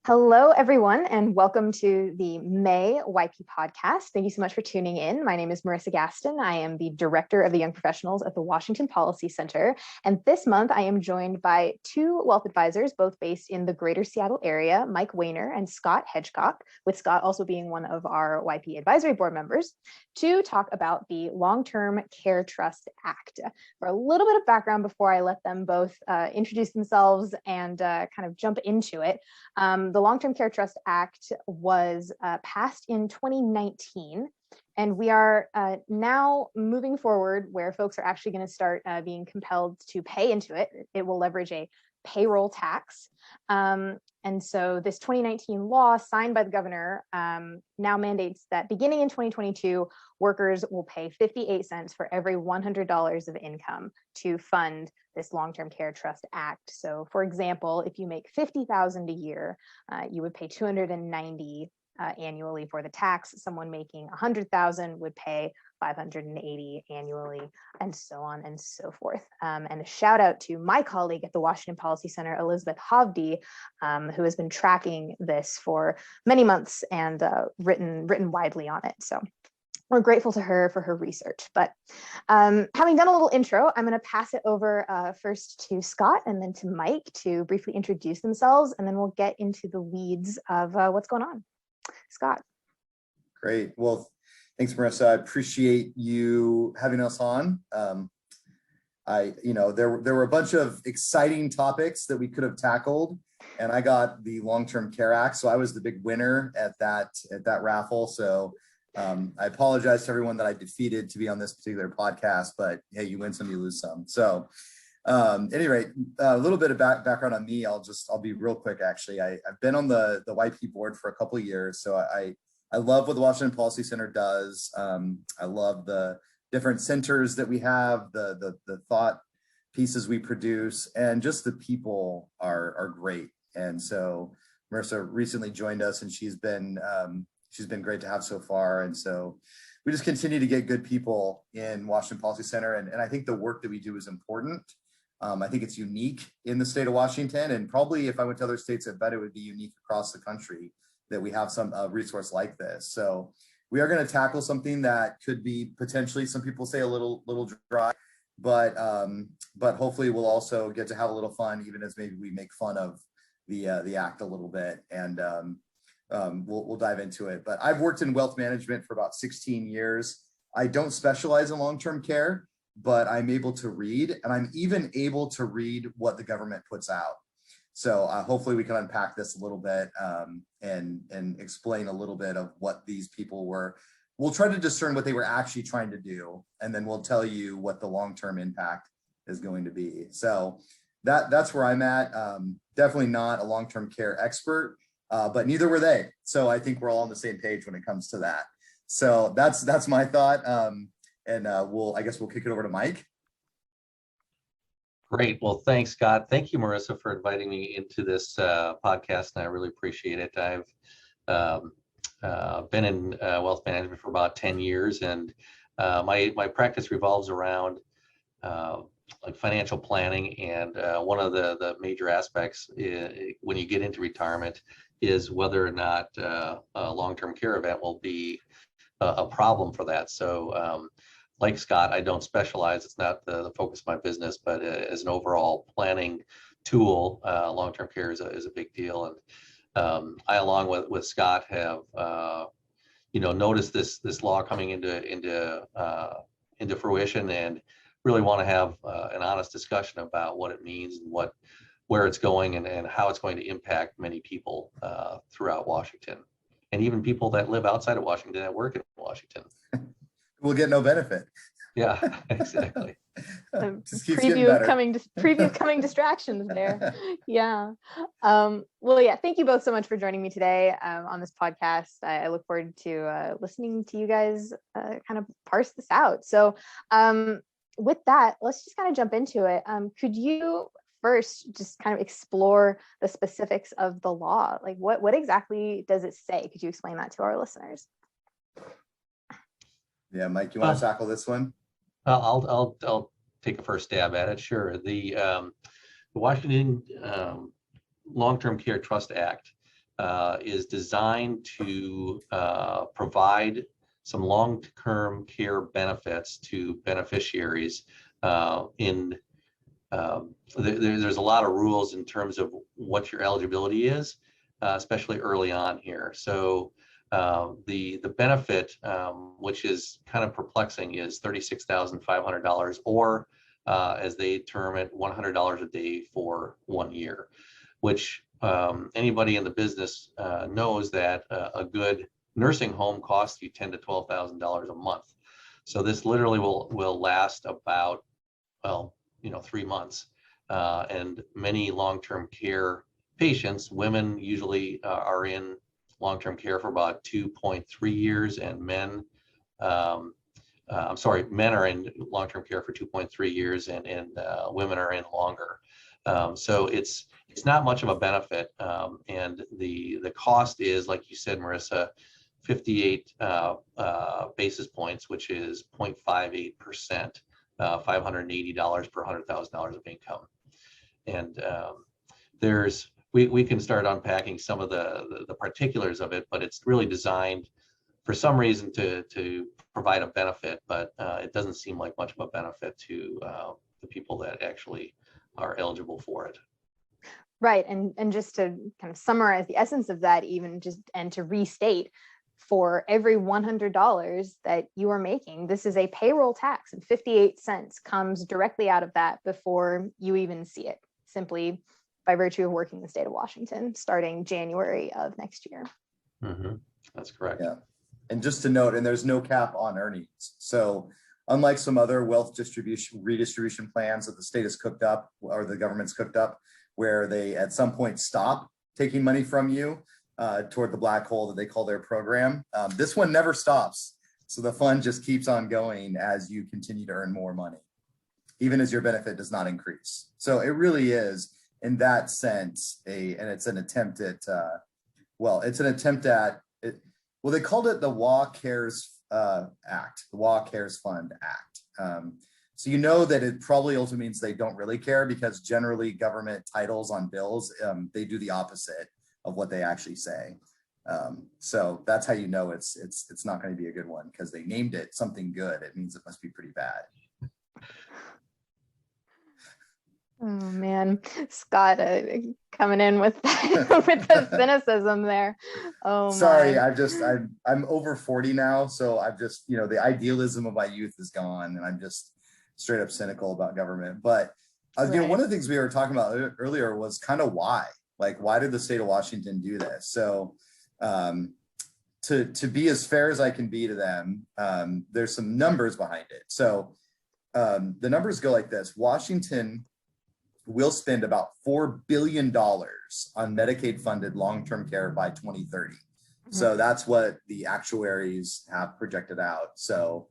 Hello, everyone, and welcome to the May YP Podcast. Thank you so much for tuning in. My name is Marissa Gaston. I am the Director of the Young Professionals at the Washington Policy Center. And this month, I am joined by two wealth advisors, both based in the greater Seattle area, Mike Wehner and Scott Hedgecock, with Scott also being one of our YP Advisory Board members, to talk about the Long-Term Care Trust Act. For a little bit of background before I let them both introduce themselves and kind of jump into it. The Long-Term Care Trust Act was passed in 2019, and we are now moving forward where folks are actually going to start being compelled to pay into it. It will leverage a payroll tax. And so this 2019 law signed by the governor now mandates that beginning in 2022, workers will pay 58 cents for every $100 of income to fund this Long-Term Care Trust Act. So for example, if you make $50,000 a year, you would pay $290 annually for the tax. Someone making $100,000 would pay $580 annually, and so on and so forth. And a shout out to my colleague at the Washington Policy Center, Elizabeth Hovde, who has been tracking this for many months and written widely on it. So we're grateful to her for her research. But having done a little intro, I'm going to pass it over first to Scott and then to Mike to briefly introduce themselves, and then we'll get into the weeds of what's going on. Scott. Great. Well, thanks, Marissa. I appreciate you having us on. There were a bunch of exciting topics that we could have tackled, and I got the Long-Term Care Act, so I was the big winner at that raffle. So I apologize to everyone that I defeated to be on this particular podcast, but hey, you win some, you lose some. So at any rate, a little bit of background on me. I'll be real quick. Actually, I've been on the YP board for a couple of years, so I love what the Washington Policy Center does. I love the different centers that we have, the thought pieces we produce, and just the people are great. And so Marissa recently joined us, and she's been great to have so far. And so we just continue to get good people in Washington Policy Center, and I think the work that we do is important. I think it's unique in the state of Washington, and probably if I went to other states, I bet it would be unique across the country that we have some resource like this. So we are going to tackle something that could be potentially, some people say, a little dry, but hopefully we'll also get to have a little fun, even as maybe we make fun of the act a little bit, and we'll dive into it. But I've worked in wealth management for about 16 years. I don't specialize in long-term care, but I'm able to read, and I'm even able to read what the government puts out. So hopefully we can unpack this a little bit and explain a little bit of what these people were. We'll try to discern what they were actually trying to do, and then we'll tell you what the long-term impact is going to be. So that's where I'm at. Definitely not a long-term care expert, but neither were they. So I think we're all on the same page when it comes to that. So that's my thought. I guess we'll kick it over to Mike. Great. Well, thanks, Scott. Thank you, Marissa, for inviting me into this podcast, and I really appreciate it. I've been in wealth management for about 10 years, and my practice revolves around like financial planning, and one of the major aspects when you get into retirement is whether or not a long-term care event will be a problem for that. So like Scott, I don't specialize. It's not the focus of my business, but as an overall planning tool, long-term care is a big deal. And I, along with Scott, have noticed this law coming into fruition, and really want to have an honest discussion about what it means and where it's going, and how it's going to impact many people throughout Washington, and even people that live outside of Washington that work in Washington. We'll get no benefit. Yeah, exactly. Preview coming distractions there. Yeah. Well, yeah, thank you both so much for joining me today on this podcast. I look forward to listening to you guys kind of parse this out. So with that, let's just kind of jump into it. Could you first just kind of explore the specifics of the law? Like what exactly does it say? Could you explain that to our listeners? Yeah, Mike, you want to tackle this one? I'll take a first stab at it. Sure. The Washington Long-Term Care Trust Act is designed to provide some long-term care benefits to beneficiaries. There's a lot of rules in terms of what your eligibility is, especially early on here. So the benefit, which is kind of perplexing, is $36,500, or as they term it, $100 a day for 1 year, which anybody in the business knows that a good nursing home costs you $10,000 to $12,000 a month. So this literally will last about, 3 months. And many long-term care patients, women usually are in long-term care for about 2.3 years, and men are in long-term care for 2.3 years, and women are in longer. So it's not much of a benefit, and the cost is, like you said, Marissa, 58 basis points, which is 0.58%, $580 per $100,000 of income. And we can start unpacking some of the particulars of it, but it's really designed for some reason to provide a benefit, but it doesn't seem like much of a benefit to the people that actually are eligible for it. Right. And just to kind of summarize the essence of that, and to restate, for every $100 that you are making, this is a payroll tax, and 58 cents comes directly out of that before you even see it, simply by virtue of working in the state of Washington starting January of next year. Mm-hmm. That's correct. Yeah. And just to note, and there's no cap on earnings. So unlike some other wealth redistribution plans that the state has cooked up, or the government's cooked up, where they at some point stop taking money from you toward the black hole that they call their program, this one never stops. So the fund just keeps on going as you continue to earn more money, even as your benefit does not increase. So it really is, in that sense, and it's an attempt at, they called it the WA Cares Act, the WA Cares Fund Act. So you know that it probably also means they don't really care, because generally government titles on bills, they do the opposite of what they actually say. So that's how you know it's not going to be a good one, because they named it something good. It means it must be pretty bad. Oh man, Scott coming in with with the cynicism there. Oh, sorry, my. I'm over 40 now, so I've just, the idealism of my youth is gone, and I'm just straight up cynical about government. But Right. One of the things we were talking about earlier was kind of why did the state of Washington do this? So to be as fair as I can be to them, there's some numbers behind it. So the numbers go like this: Washington will spend about $4 billion on Medicaid funded long-term care by 2030. Mm-hmm. So that's what the actuaries have projected out. So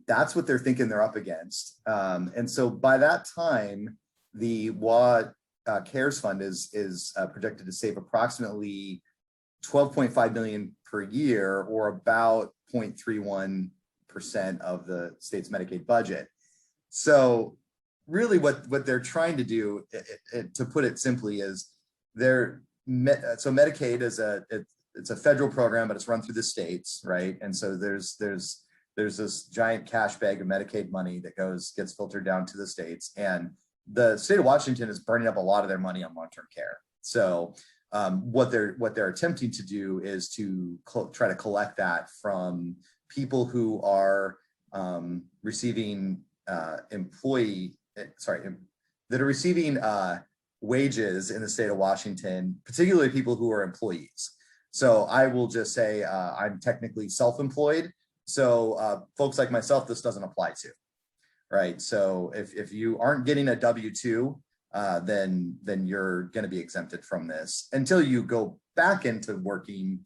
that's what they're thinking they're up against. And so by that time, the WA Cares Fund is projected to save approximately $12.5 million per year, or about 0.31% of the state's Medicaid budget. So really what they're trying to do, to put it simply, is so Medicaid is it's a federal program, but it's run through the states, right? And so there's this giant cash bag of Medicaid money that gets filtered down to the states, and the state of Washington is burning up a lot of their money on long-term care. So what they're attempting to do is to try to collect that from people who are receiving wages in the state of Washington, particularly people who are employees. So I will just say I'm technically self-employed. So folks like myself, this doesn't apply to, right? So if you aren't getting a W-2, then you're going to be exempted from this until you go back into working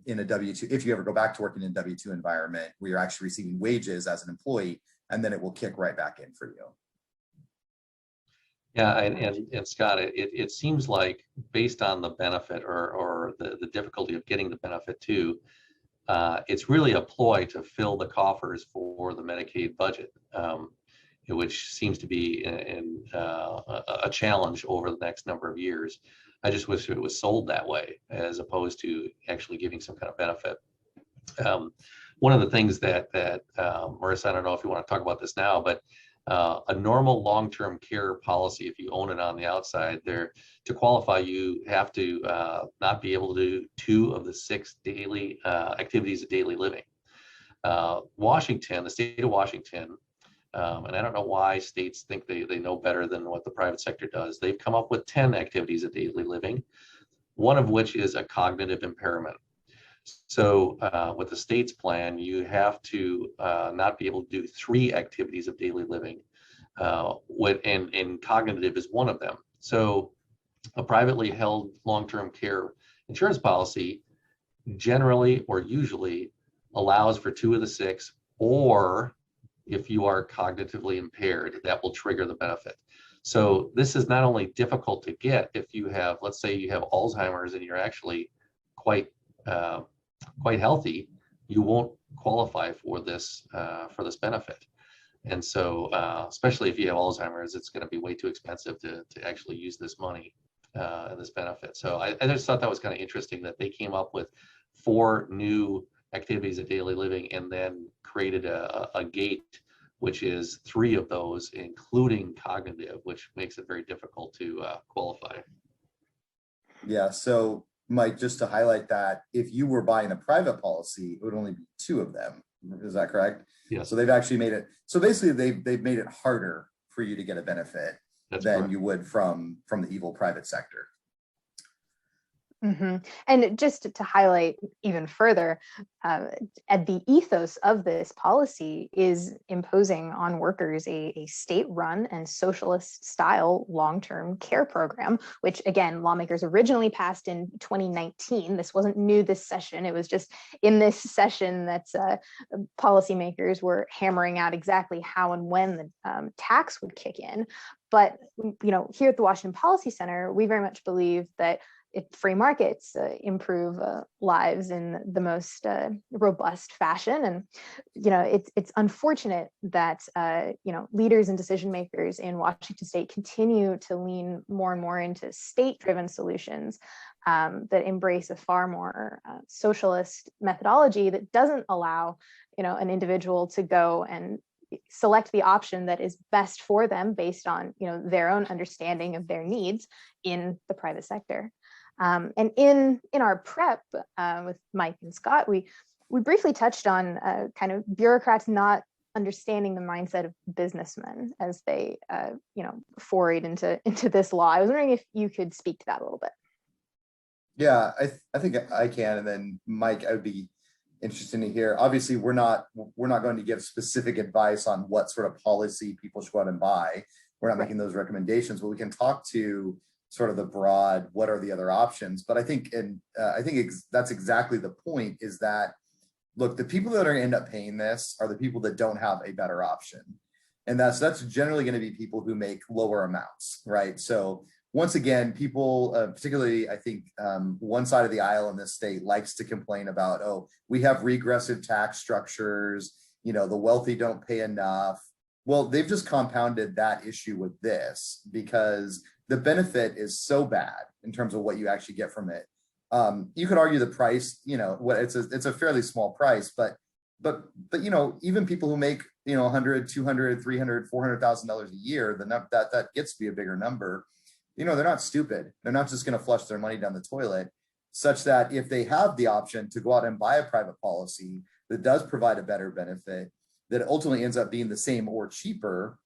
in a W-2. If you ever go back to working in a W-2 environment where you're actually receiving wages as an employee, and then it will kick right back in for you. Yeah, and Scott, it seems like, based on the benefit or the difficulty of getting the benefit too, it's really a ploy to fill the coffers for the Medicaid budget, which seems to be a challenge over the next number of years. I just wish it was sold that way as opposed to actually giving some kind of benefit. One of the things that Marissa, I don't know if you want to talk about this now, but a normal long-term care policy, if you own it on the outside, there to qualify, you have to not be able to do 2 of the 6 daily activities of daily living. Washington, the state of Washington, and I don't know why states think they know better than what the private sector does. They've come up with 10 activities of daily living, one of which is a cognitive impairment. So with the state's plan, you have to not be able to do 3 activities of daily living, and cognitive is one of them. So a privately held long-term care insurance policy generally or usually allows for 2 of the 6, or if you are cognitively impaired, that will trigger the benefit. So this is not only difficult to get if you have, let's say you have Alzheimer's and you're actually quite healthy, you won't qualify for this benefit. And so, especially if you have Alzheimer's, it's going to be way too expensive to actually use this money and this benefit. So I just thought that was kind of interesting that they came up with 4 new activities of daily living and then created a gate, which is 3 of those, including cognitive, which makes it very difficult to qualify. Yeah. So Mike, just to highlight that, if you were buying a private policy, it would only be 2 of them. Is that correct? Yes. So they've actually made it. So basically, they've made it harder for you to get a benefit than correct. You would from the evil private sector. Mm-hmm. And just to highlight even further, at the ethos of this policy is imposing on workers a state-run and socialist-style long-term care program, which, again, lawmakers originally passed in 2019. This wasn't new this session. It was just in this session that policymakers were hammering out exactly how and when the tax would kick in. But here at the Washington Policy Center, we very much believe that free markets improve lives in the most robust fashion. And, it's unfortunate that, leaders and decision makers in Washington state continue to lean more and more into state-driven solutions that embrace a far more socialist methodology that doesn't allow, an individual to go and select the option that is best for them based on, their own understanding of their needs in the private sector. And in our prep with Mike and Scott, we briefly touched on kind of bureaucrats not understanding the mindset of businessmen as they, forayed into this law. I was wondering if you could speak to that a little bit. Yeah, I think I can. And then Mike, I would be interested to hear. Obviously, we're not going to give specific advice on what sort of policy people should go out and buy. We're not making those recommendations, but we can talk to sort of the broad, what are the other options? But I think that's exactly the point, is that, look, the people that are going to end up paying this are the people that don't have a better option. And that's generally going to be people who make lower amounts, right? So once again, people, particularly, I think one side of the aisle in this state likes to complain about, oh, we have regressive tax structures, the wealthy don't pay enough. Well, they've just compounded that issue with this, because the benefit is so bad in terms of what you actually get from it. You could argue the price, it's a fairly small price, but even people who make, $100,000, $200,000, $300,000, $400,000 a year, that gets to be a bigger number. They're not stupid. They're not just going to flush their money down the toilet, such that if they have the option to go out and buy a private policy that does provide a better benefit, that ultimately ends up being the same or cheaper,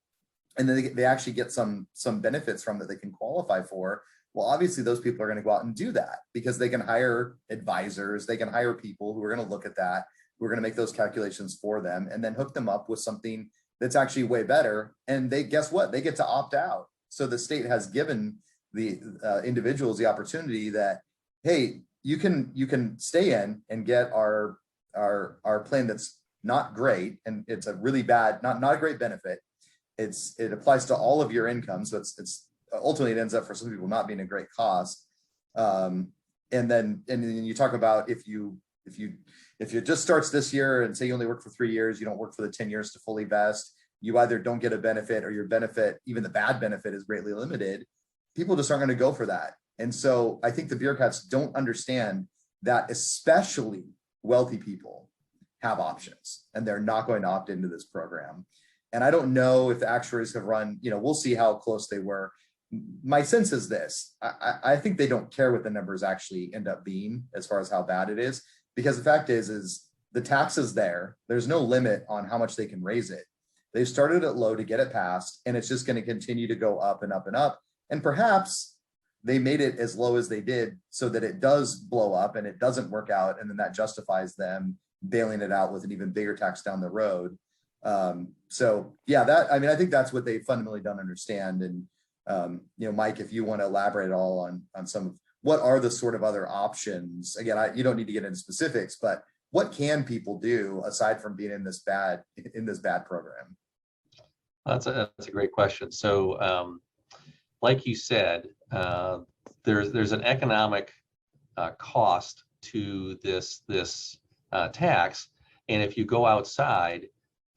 and then they actually get some benefits from that they can qualify for. Well, obviously those people are going to go out and do that, because they can hire advisors, they can hire people who are going to look at that, who are going to make those calculations for them, and then hook them up with something that's actually way better. And guess what? They get to opt out. So the state has given the individuals the opportunity that, hey, you can stay in and get our plan that's not great, and it's a really bad, not a great benefit. It applies to all of your income, so it's ultimately it ends up for some people not being a great cost. And then you talk about if it just starts this year and say you only work for 3 years, you don't work for the 10 years to fully vest, you either don't get a benefit, or your benefit, even the bad benefit, is greatly limited. People just aren't going to go for that. And so I think the bureaucrats don't understand that especially wealthy people have options and they're not going to opt into this program. And I don't know if the actuaries have run, we'll see how close they were. My sense is this, I think they don't care what the numbers actually end up being as far as how bad it is, because the fact is the tax is there. There's no limit on how much they can raise it. They've started it low to get it passed, and it's just going to continue to go up and up and up. And perhaps they made it as low as they did so that it does blow up and it doesn't work out. And then that justifies them bailing it out with an even bigger tax down the road. So yeah, I think that's what they fundamentally don't understand. And, Mike, if you want to elaborate at all on some of what are the sort of other options, again, you don't need to get into specifics, but what can people do aside from being in this bad program? That's a great question. So, like you said, there's an economic cost to this tax, and if you go outside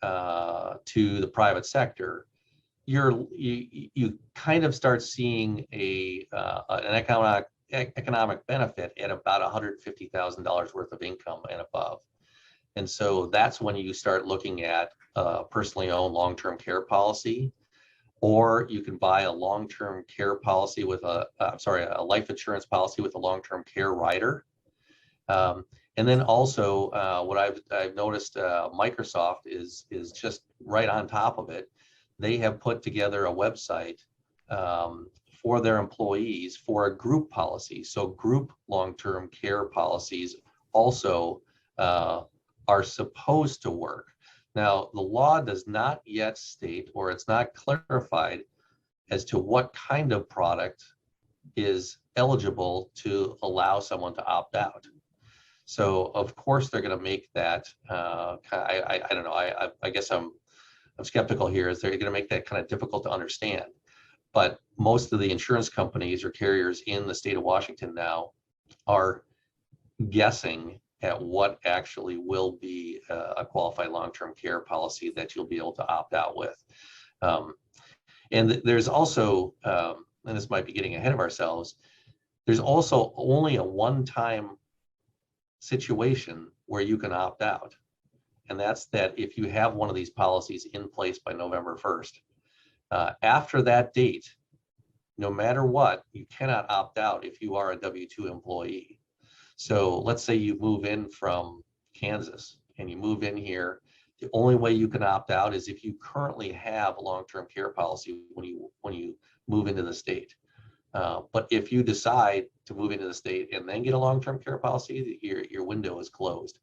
to the private sector, you kind of start seeing an economic benefit at about $150,000 worth of income and above. And so that's when you start looking at a personally owned long-term care policy, or you can buy a long-term care policy with a life insurance policy with a long-term care rider. And then also what I've noticed, Microsoft is just right on top of it. They have put together a website for their employees for a group policy. So group long-term care policies also are supposed to work. Now, the law does not yet state, or it's not clarified as to what kind of product is eligible to allow someone to opt out. So of course they're going to make that. I don't know. I guess I'm skeptical here. Is they're going to make that kind of difficult to understand. But most of the insurance companies or carriers in the state of Washington now are guessing at what actually will be a qualified long-term care policy that you'll be able to opt out with. And there's also, and this might be getting ahead of ourselves, there's also only a one-time situation where you can opt out. And that's that if you have one of these policies in place by November 1st. After that date, no matter what, you cannot opt out if you are a W-2 employee. So let's say you move in from Kansas and you move in here. The only way you can opt out is if you currently have a long-term care policy when you move into the state. But if you decide to move into the state and then get a long-term care policy, your window is closed.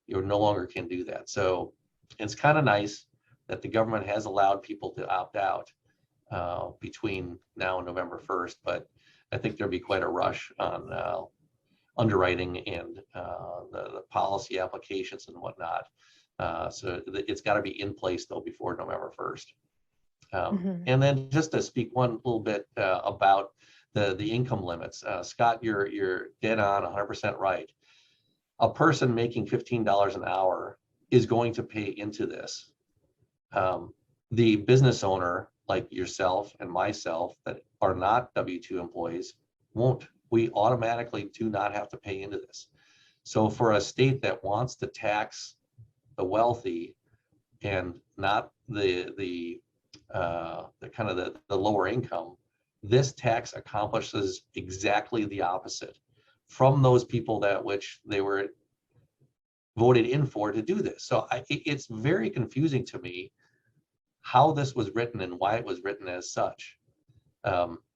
You no longer can do that. So it's kind of nice that the government has allowed people to opt out between now and November 1st, but I think there'll be quite a rush on underwriting and the policy applications and whatnot. So it's got to be in place though before November 1st. And then just to speak one little bit about the income limits, Scott, you're dead on 100% right. A person making $15 an hour is going to pay into this. The business owner like yourself and myself that are not W-2 employees won't. We automatically do not have to pay into this. So for a state that wants to tax the wealthy and not the kind of the lower income, this tax accomplishes exactly the opposite from those people that which they were voted in for to do this. So it's very confusing to me how this was written and why it was written as such.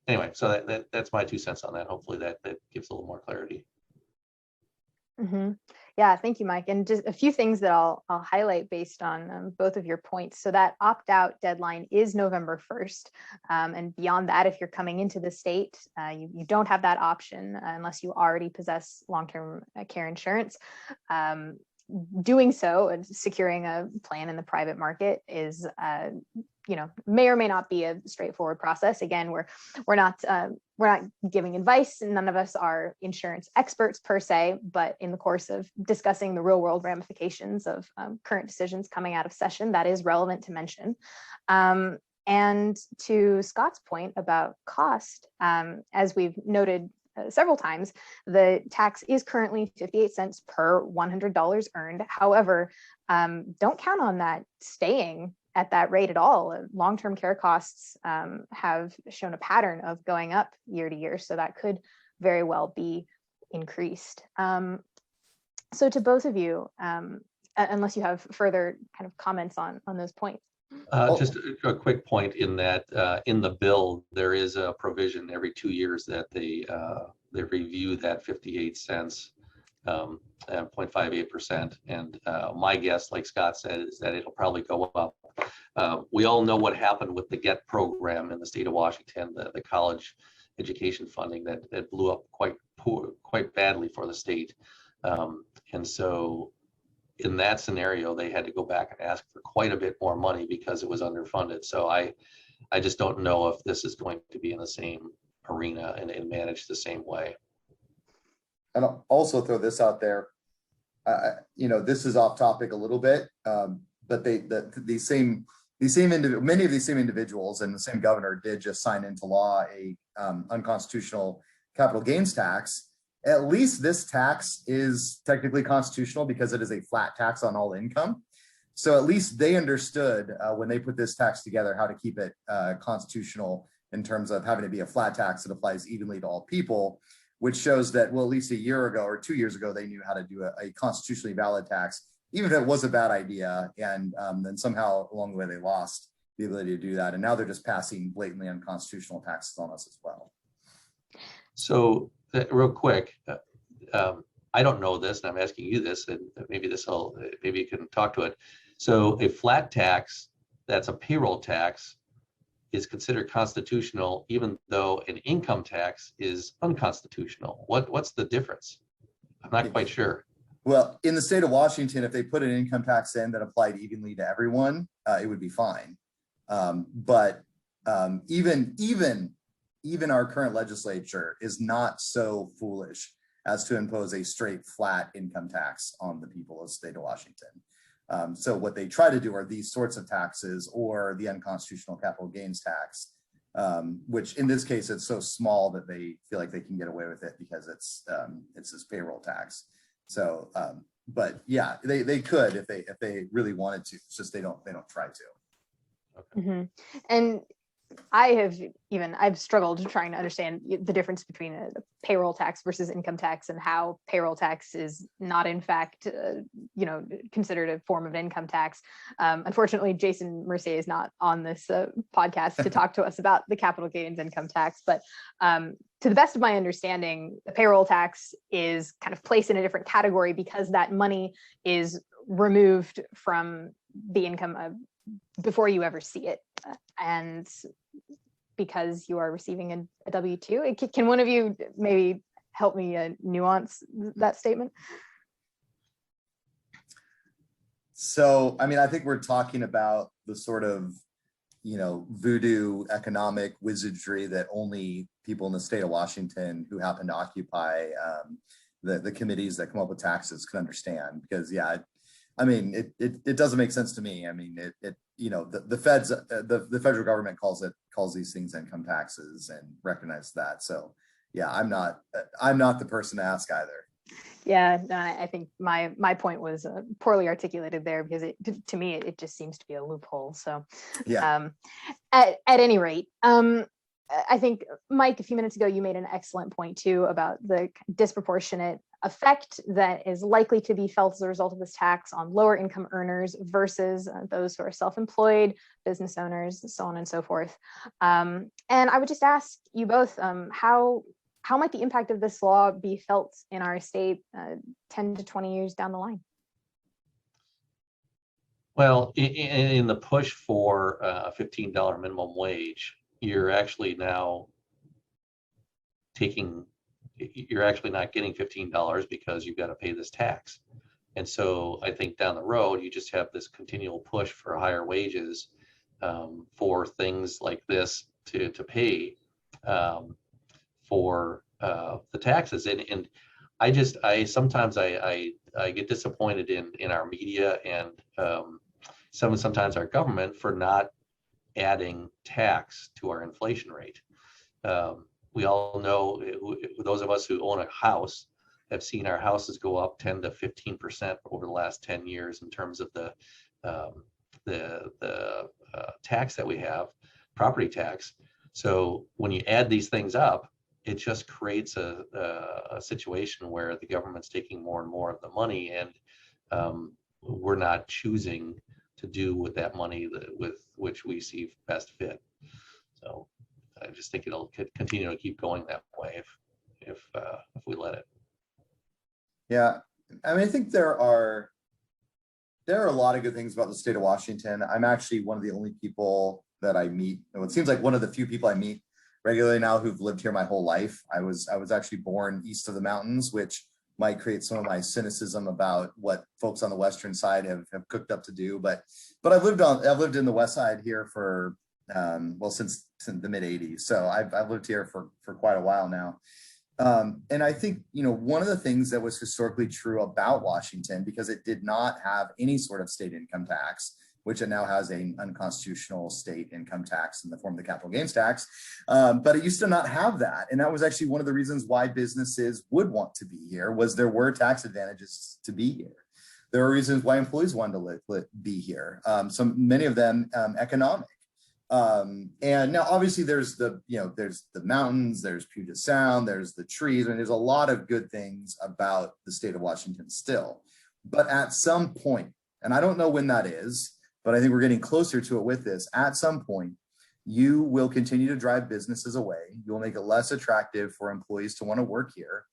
Anyway, so that's my 2 cents on that. Hopefully that gives a little more clarity. Mm-hmm. Yeah, thank you, Mike. And just a few things that I'll highlight based on both of your points. So that opt-out deadline is November 1st. And beyond that, if you're coming into the state, you don't have that option unless you already possess long-term care insurance. Doing so and securing a plan in the private market is, may or may not be a straightforward process. Again, we're not giving advice, and none of us are insurance experts per se, but in the course of discussing the real world ramifications of current decisions coming out of session, that is relevant to mention. And to Scott's point about cost, as we've noted several times, the tax is currently 58 cents per $100 earned. However, don't count on that staying at that rate at all. Long-term care costs have shown a pattern of going up year to year, so that could very well be increased. So to both of you, unless you have further kind of comments on those points. Just a quick point in that in the bill, there is a provision every 2 years that they review that 58 cents, 0.58%. And my guess, like Scott said, is that it'll probably go up. We all know what happened with the GET program in the state of Washington, the college education funding that blew up quite badly for the state. And so in that scenario, they had to go back and ask for quite a bit more money because it was underfunded. So I just don't know if this is going to be in the same arena and managed the same way. And I'll also throw this out there. This is off topic a little bit, but many of these same individuals and the same governor did just sign into law a unconstitutional capital gains tax. At least this tax is technically constitutional because it is a flat tax on all income. So at least they understood when they put this tax together how to keep it constitutional in terms of having it be a flat tax that applies evenly to all people, which shows that, well, at least a year ago or 2 years ago, they knew how to do a constitutionally valid tax, even if it was a bad idea. And then somehow along the way, they lost the ability to do that. And now they're just passing blatantly unconstitutional taxes on us as well. So real quick, I don't know this, and I'm asking you this, and maybe you can talk to it. So a flat tax, that's a payroll tax, is considered constitutional, even though an income tax is unconstitutional. What's the difference? I'm not quite sure. Well, in the state of Washington, if they put an income tax in that applied evenly to everyone, it would be fine. But even our current legislature is not so foolish as to impose a straight flat income tax on the people of the state of Washington. So what they try to do are these sorts of taxes or the unconstitutional capital gains tax, which in this case, it's so small that they feel like they can get away with it because it's this payroll tax. So, but yeah, they could if they really wanted to. It's just they don't try to. Okay. Mm-hmm. And I've struggled trying to understand the difference between a payroll tax versus income tax and how payroll tax is not in fact, considered a form of income tax. Unfortunately, Jason Mercier is not on this podcast to talk to us about the capital gains income tax, but to the best of my understanding, the payroll tax is kind of placed in a different category because that money is removed from the income before you ever see it, and because you are receiving a W-2. Can one of you maybe help me nuance that statement? So, I think we're talking about the sort of, voodoo economic wizardry that only people in the state of Washington who happen to occupy the committees that come up with taxes can understand. Because, yeah, it doesn't make sense to me. The feds, the federal government calls these things income taxes and recognize that. So yeah, I'm not the person to ask either. Yeah, no, I think my point was poorly articulated there because to me it just seems to be a loophole. So yeah. At any rate, I think, Mike, a few minutes ago, you made an excellent point too about the disproportionate effect that is likely to be felt as a result of this tax on lower income earners versus those who are self-employed, business owners, so on and so forth. And I would just ask you both, how might the impact of this law be felt in our state 10 to 20 years down the line? Well, in the push for a $15 minimum wage, you're actually not getting $15 because you've got to pay this tax. And so I think down the road, you just have this continual push for higher wages for things like this to pay for the taxes. And I sometimes get disappointed in our media and sometimes our government for not adding tax to our inflation rate. we all know, those of us who own a house have seen our houses go up 10 to 15% over the last 10 years in terms of the tax that we have, property tax. So when you add these things up, it just creates a situation where the government's taking more and more of the money, and we're not choosing to do with that money with which we see best fit. So I just think it'll continue to keep going that way if we let it. Yeah, I mean, I think there are a lot of good things about the state of Washington. I'm actually one of the only people that I meet, and it seems like one of the few people I meet regularly now who've lived here my whole life. I was actually born east of the mountains, which might create some of my cynicism about what folks on the western side have cooked up to do. But I've lived in the west side here for since the mid 80s. So I've lived here for quite a while now. And I think, one of the things that was historically true about Washington, because it did not have any sort of state income tax, which it now has an unconstitutional state income tax in the form of the capital gains tax. But it used to not have that. And that was actually one of the reasons why businesses would want to be here, was there were tax advantages to be here. There are reasons why employees wanted to be here. Many of them economic. And now obviously there's the mountains, there's Puget Sound, there's the trees, and there's a lot of good things about the state of Washington still. But at some point, and I don't know when that is, but I think we're getting closer to it with this, at some point, you will continue to drive businesses away. You will make it less attractive for employees to want to work here.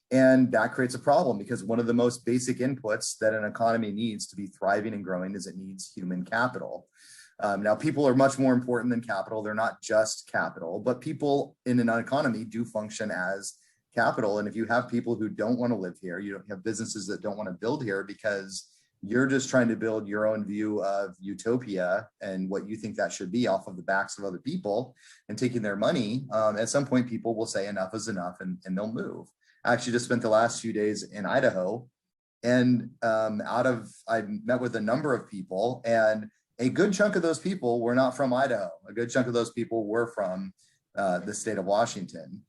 And that creates a problem, because one of the most basic inputs that an economy needs to be thriving and growing is it needs human capital. Now, people are much more important than capital. They're not just capital, but people in an economy do function as capital. And if you have people who don't want to live here, you don't have businesses that don't want to build here because you're just trying to build your own view of utopia and what you think that should be off of the backs of other people and taking their money, at some point people will say enough is enough, and they'll move. I actually just spent the last few days in Idaho, and I met with a number of people, and a good chunk of those people were not from Idaho. A good chunk of those people were from the state of Washington.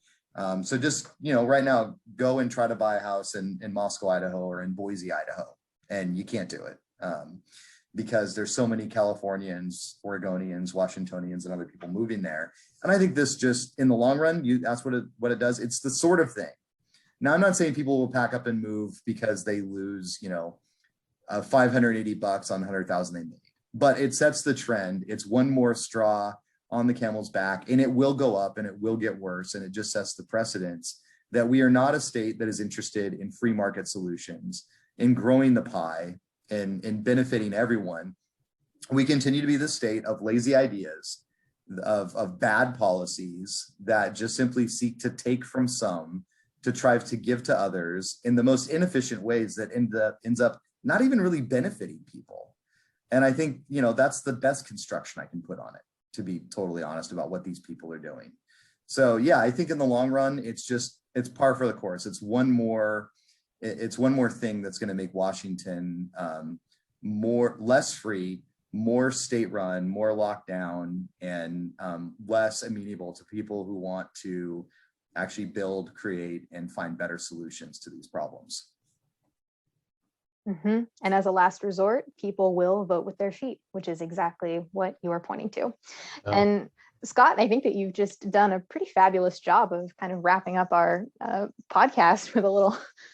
So just, right now, go and try to buy a house in Moscow, Idaho, or in Boise, Idaho, and you can't do it because there's so many Californians, Oregonians, Washingtonians, and other people moving there. And I think this just, in the long run, that's what it does. It's the sort of thing. Now, I'm not saying people will pack up and move because they lose, $580 on $100,000 they made. But it sets the trend. It's one more straw on the camel's back, and it will go up and it will get worse. And it just sets the precedence that we are not a state that is interested in free market solutions, in growing the pie, and in benefiting everyone. We continue to be the state of lazy ideas, of bad policies that just simply seek to take from some to try to give to others in the most inefficient ways that ends up not even really benefiting people. And I think, that's the best construction I can put on it, to be totally honest about what these people are doing. So yeah, I think in the long run, it's par for the course. It's one more thing that's going to make Washington less free, more state run, more lockdown, and less amenable to people who want to actually build, create, and find better solutions to these problems. Mm-hmm. And as a last resort, people will vote with their feet, which is exactly what you are pointing to. Oh. And Scott, I think that you've just done a pretty fabulous job of kind of wrapping up our podcast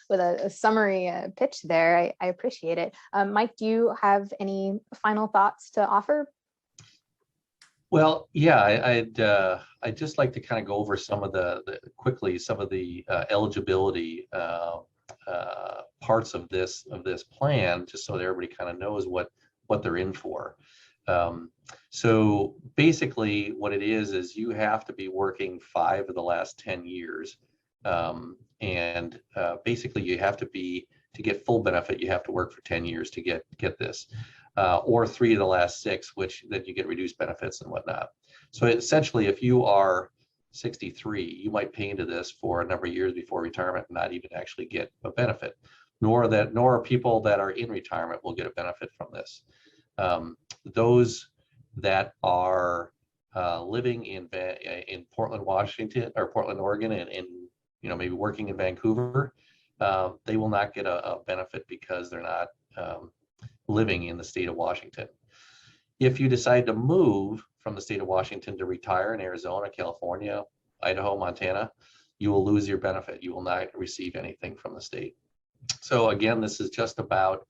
with a summary pitch there. I appreciate it. Mike, do you have any final thoughts to offer? Well, yeah, I'd just like to kind of go over some of the eligibility parts of this plan, just so that everybody kind of knows what they're in for. So basically what it is you have to be working 5 of the last 10 years. And basically you have to get full benefit, you have to work for 10 years to get this, or 3 of the last 6, which then you get reduced benefits and whatnot. So essentially, if you are 63, you might pay into this for a number of years before retirement and not even actually get a benefit, nor people that are in retirement will get a benefit from this. Those that are living in Portland, Washington, or Portland, Oregon, and maybe working in Vancouver, they will not get a benefit because they're not living in the state of Washington. If you decide to move from the state of Washington to retire in Arizona, California, Idaho, Montana, you will lose your benefit. You will not receive anything from the state. So again, this is just about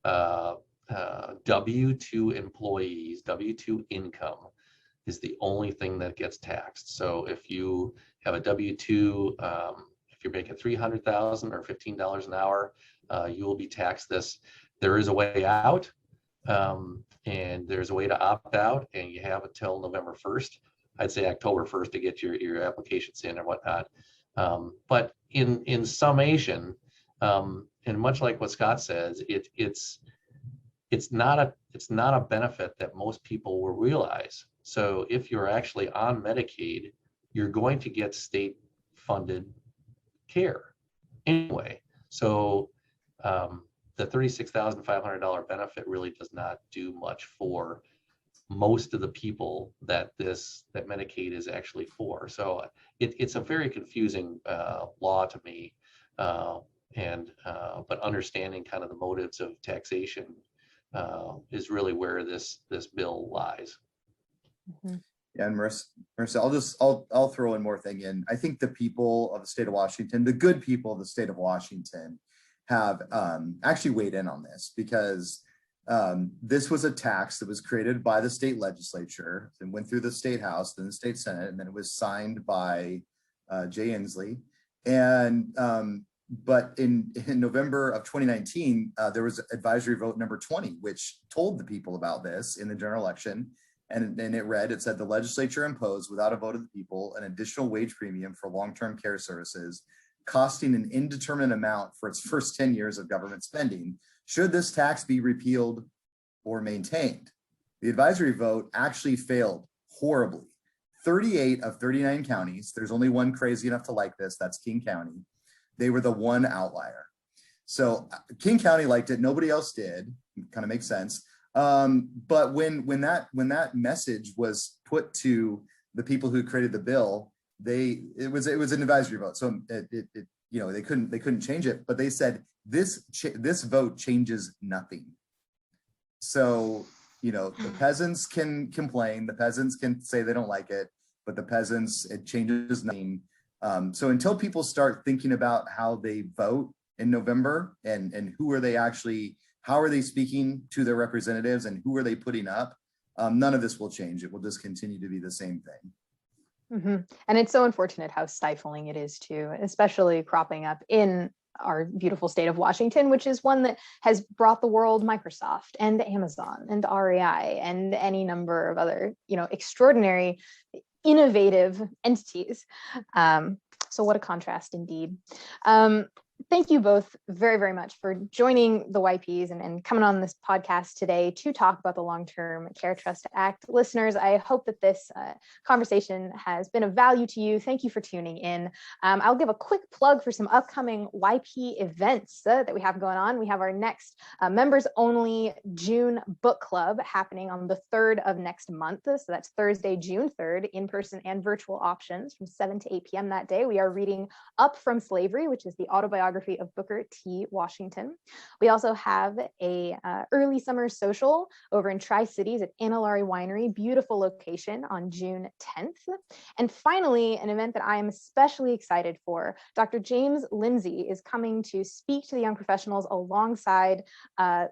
W-2 employees. W-2 income is the only thing that gets taxed. So if you have a W-2, if you're making $300,000 or $15 an hour, you will be taxed this. There is a way out, and there's a way to opt out, and you have until November 1st. I'd say October 1st to get your applications in or whatnot. But in summation, and much like what Scott says, it's not a benefit that most people will realize. So if you're actually on Medicaid, you're going to get state funded care anyway. So the $36,500 benefit really does not do much for most of the people that Medicaid is actually for. So it's a very confusing law to me, but understanding kind of the motives of taxation is really where this bill lies. Mm-hmm. Yeah, and Marissa, I'll throw one more thing in. I think the people of the state of Washington, the good people of the state of Washington, have actually weighed in on this, because this was a tax that was created by the state legislature and went through the state house, then the state senate, and then it was signed by Jay Inslee. And but in November of 2019, there was advisory vote number 20, which told the people about this in the general election. And it said the legislature imposed, without a vote of the people, an additional wage premium for long-term care services, costing an indeterminate amount for its first 10 years of government spending, should this tax be repealed or maintained. The advisory vote actually failed horribly. 38 of 39 counties, there's only one crazy enough to like this, that's King County. They were the one outlier. So King County liked it, nobody else did. Kind of makes sense. But when that message was put to the people who created the bill, it was an advisory vote, so they couldn't change it. But they said this vote changes nothing. So the peasants can complain, the peasants can say they don't like it, but it changes nothing. So until people start thinking about how they vote in November and how are they speaking to their representatives and who are they putting up, none of this will change. It will just continue to be the same thing. Mm-hmm. And it's so unfortunate how stifling it is too, especially cropping up in our beautiful state of Washington, which is one that has brought the world Microsoft and Amazon and REI and any number of other, extraordinary, innovative entities. So what a contrast indeed. Thank you both very, very much for joining the YPs and coming on this podcast today to talk about the Long-Term Care Trust Act. Listeners, I hope that this conversation has been of value to you. Thank you for tuning in. I'll give a quick plug for some upcoming YP events that we have going on. We have our next members-only June book club happening on the 3rd of next month. So that's Thursday, June 3rd, in-person and virtual options from 7 to 8 p.m. that day. We are reading Up From Slavery, which is the autobiography of Booker T. Washington. We also have a early summer social over in Tri-Cities at Anilari Winery, beautiful location, on June 10th. And finally, an event that I am especially excited for. Dr. James Lindsay is coming to speak to the young professionals alongside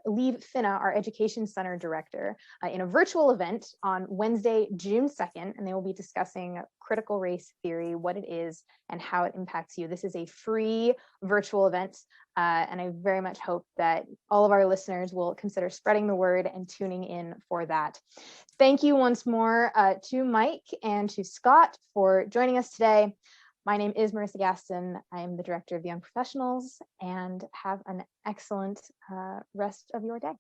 Lieve Finna, our Education Center Director, in a virtual event on Wednesday, June 2nd, and they will be discussing critical race theory, what it is, and how it impacts you. This is a free virtual event, and I very much hope that all of our listeners will consider spreading the word and tuning in for that. Thank you once more to Mike and to Scott for joining us today. My name is Marissa Gaston. I am the Director of Young Professionals, and have an excellent rest of your day.